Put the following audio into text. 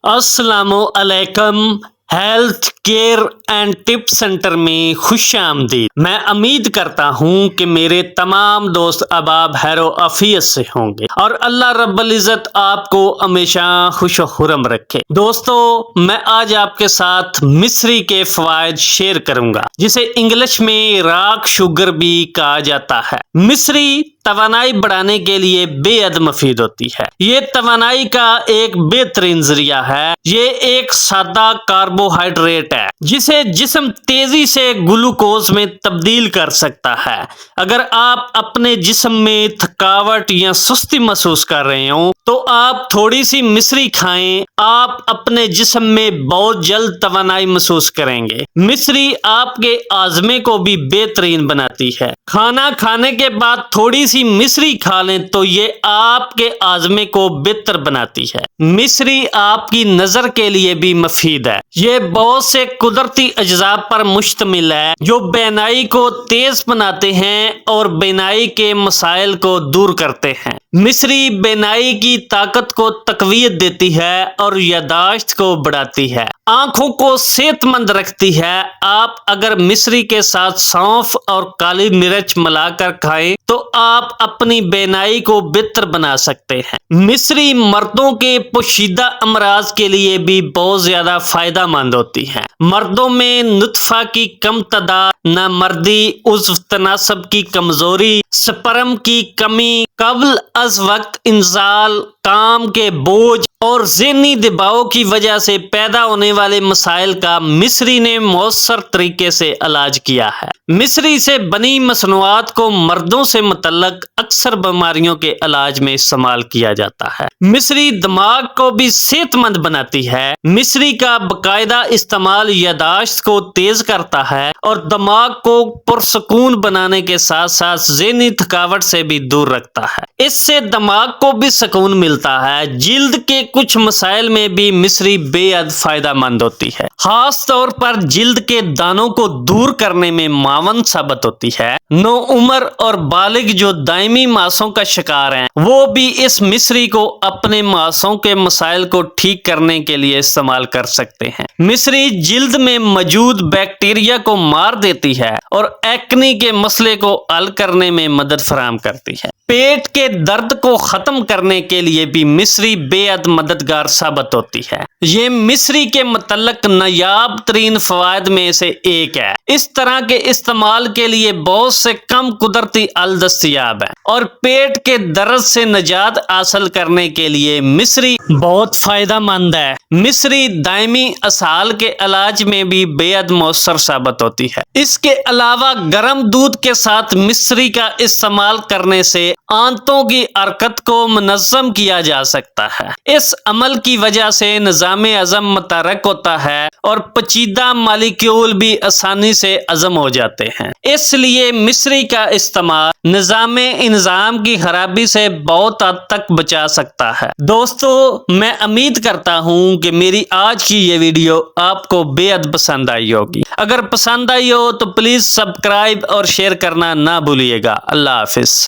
السلام علیکم۔ Health care and tip centre میں خوش آمدید۔ میں امید کرتا ہوں کہ میرے تمام دوست احباب خیر و عافیت سے ہوں گے اور اللہ رب العزت آپ کو ہمیشہ خوش و خرم رکھے۔ دوستو، میں آج آپ کے ساتھ مصری کے فوائد شیئر کروں گا، جسے انگلش میں راک شوگر بھی کہا جاتا ہے۔ مصری توانائی بڑھانے کے لیے بے حد مفید ہوتی ہے۔ یہ توانائی کا ایک بہترین ذریعہ ہے۔ یہ ایک سادہ کاربوہائیڈریٹ ہے جسے جسم تیزی سے گلوکوز میں تبدیل کر سکتا ہے۔ اگر آپ اپنے جسم میں تھکاوٹ یا سستی محسوس کر رہے ہوں تو آپ تھوڑی سی مصری کھائیں، آپ اپنے جسم میں بہت جلد توانائی محسوس کریں گے۔ مصری آپ کے ہاضمے کو بھی بہترین بناتی ہے۔ کھانا کھانے کے بعد تھوڑی سی مصری کھا لیں تو یہ آپ کے ہاضمے کو بہتر بناتی ہے۔ مصری آپ کی نظر کے لیے بھی مفید ہے۔ یہ بہت سے قدرتی اجزاء پر مشتمل ہے جو بینائی کو تیز بناتے ہیں اور بینائی کے مسائل کو دور کرتے ہیں۔ مصری بینائی کی طاقت کو تقویت دیتی ہے اور یادداشت کو بڑھاتی ہے، آنکھوں کو صحت مند رکھتی ہے۔ آپ اگر مصری کے ساتھ سونف اور کالی مرچ ملا کر کھائیں تو آپ اپنی بینائی کو بہتر بنا سکتے ہیں۔ مصری مردوں کے پوشیدہ امراض کے لیے بھی بہت زیادہ فائدہ مند ہوتی ہے۔ مردوں میں نطفہ کی کم تعداد، نامردی، عضو تناسب کی کمزوری، سپرم کی کمی، قبل از وقت انزال، کام کے بوجھ اور ذہنی دباؤ کی وجہ سے پیدا ہونے والے مسائل کا مصری نے مؤثر طریقے سے علاج کیا ہے۔ مصری سے بنی مصنوعات کو مردوں سے متعلق اکثر بیماریوں کے علاج میں استعمال کیا جاتا ہے۔ مصری دماغ کو بھی صحت مند بناتی ہے۔ مصری کا باقاعدہ استعمال یادداشت کو تیز کرتا ہے اور دماغ کو پرسکون بنانے کے ساتھ ساتھ ذہنی تھکاوٹ سے بھی دور رکھتا ہے۔ اس سے دماغ کو بھی سکون ملتا ہے۔ جلد کے کچھ مسائل میں بھی مصری بے حد فائدہ مند ہوتی ہے، خاص طور پر جلد کے دانوں کو دور کرنے میں معاون ثابت ہوتی ہے۔ نو عمر اور بالغ جو دائمی ماسوں کا شکار ہیں وہ بھی اس مصری کو اپنے ماسوں کے مسائل کو ٹھیک کرنے کے لیے استعمال کر سکتے ہیں۔ مصری جلد میں موجود بیکٹیریا کو مار دیتی ہے اور ایکنی کے مسئلے کو حل کرنے میں مدد فراہم کرتی ہے۔ پیٹ کے درد کو ختم کرنے کے لیے بھی مصری بے حد مددگار ثابت ہوتی ہے۔ یہ مصری کے متعلق نایاب ترین فوائد میں سے ایک ہے۔ اس طرح کے استعمال کے لیے بہت سے کم قدرتی حل دستیاب ہیں اور پیٹ کے درد سے نجات حاصل کرنے کے لیے مصری بہت فائدہ مند ہے۔ مصری دائمی اسہال کے علاج میں بھی بے حد مؤثر ثابت ہوتی ہے۔ اس کے علاوہ گرم دودھ کے ساتھ مصری کا استعمال کرنے سے آنتوں کی حرکت کو منظم کیا جا سکتا ہے۔ اس عمل کی وجہ سے نظام ہضم متحرک ہوتا ہے اور پیچیدہ مالیکیول بھی آسانی سے ہضم ہو جاتے ہیں۔ اس لیے مصری کا استعمال نظام انضمام کی خرابی سے بہت حد تک بچا سکتا ہے۔ دوستو، میں امید کرتا ہوں کہ میری آج کی یہ ویڈیو آپ کو بے حد پسند آئی ہوگی۔ اگر پسند آئی ہو تو پلیز سبسکرائب اور شیئر کرنا نہ بھولیے گا۔ اللہ حافظ۔